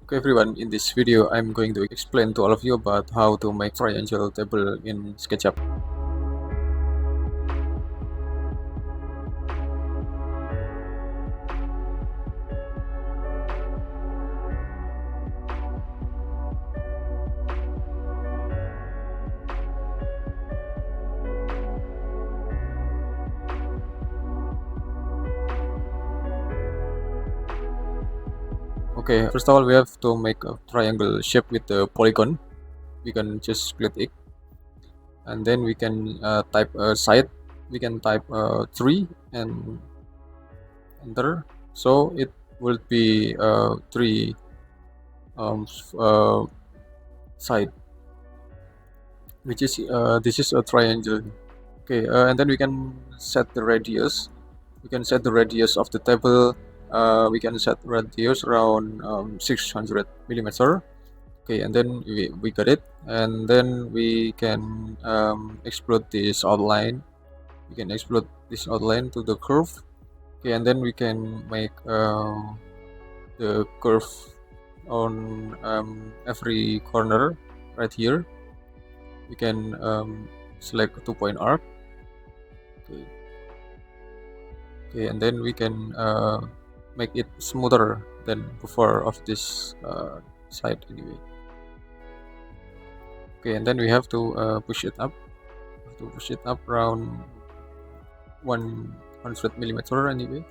Okay everyone, in this video I'm going to explain to all of you about how to make triangle table in SketchUp. Okay, first of all we have to make a triangle shape with the polygon. We can just split it and then we can type a side. We can type 3 and enter. So it will be 3 side, which is this is a triangle. Okay, and then we can set the radius. We can set the radius of the table. We can set radius around 600 millimeter. Okay, and then we got it, and then we can explode this outline. We can explode this outline to the curve. Okay, and then we can make the curve on every corner right here. We can select a 2-point arc. Okay. Okay, and then we can make it smoother than before of this side anyway. Okay, and then we have to push it up. Around 100 millimeter anyway.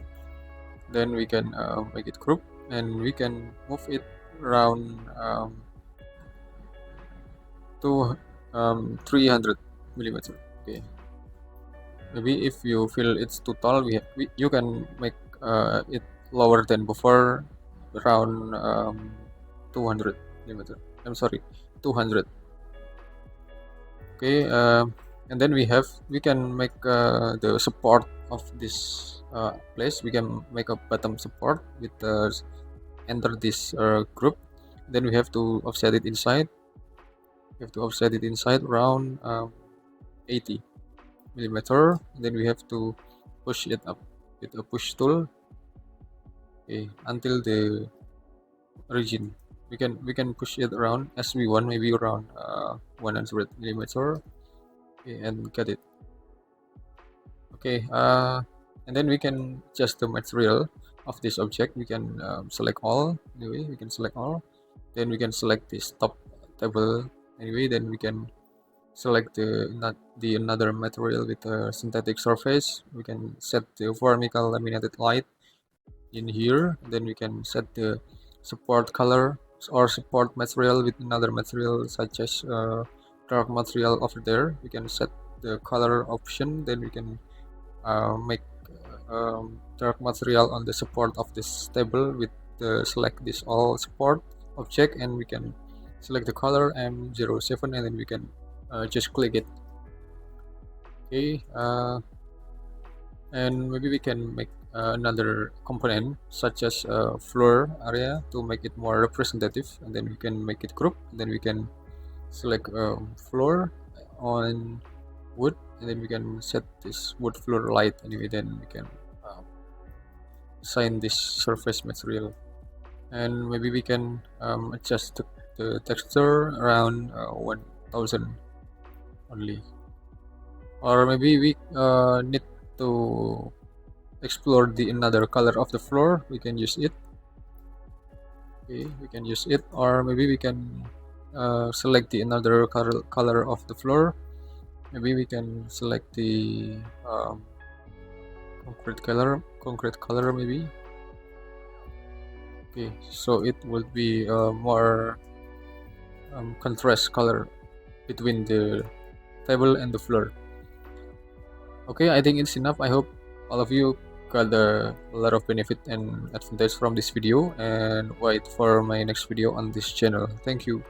Then we can make it group, and we can move it around to 300 millimeter. Okay, maybe if you feel it's too tall, you can make it lower than before, around 200 millimeter. I'm sorry, 200. Okay, and then we can make the support of this place. We can make a bottom support with enter this group. Then we have to offset it inside. We have to offset it inside around 80 millimeter. Then we have to push it up with a push tool. Okay, until the origin. We can push it around as we want, maybe around 100 millimeter. Okay, and get it. Okay, and then we can adjust the material of this object. We can select all. Anyway, we can select all. Then we can select this top table. Anyway, then we can select the another material with a synthetic surface. We can set the vertical laminated light in here. Then we can set the support color or support material with another material, such as dark material over there. We can set the color option. Then we can make dark material on the support of this table with select this all support object, and we can select the color M07, and then we can just click it. Okay, and maybe we can make another component, such as floor area, to make it more representative, and then we can make it group, and then we can select floor on wood, and then we can set this wood floor light anyway. Then we can assign this surface material, and maybe we can adjust the texture around 1000 only, or maybe we need to explore the another color of the floor. We can use it. Okay, we can use it, or maybe we can select the another color of the floor. Maybe we can select the concrete color maybe. Okay, so it will be more contrast color between the table and the floor. Okay, I think it's enough. I hope all of you got a lot of benefit and advantage from this video, and wait for my next video on this channel. Thank you.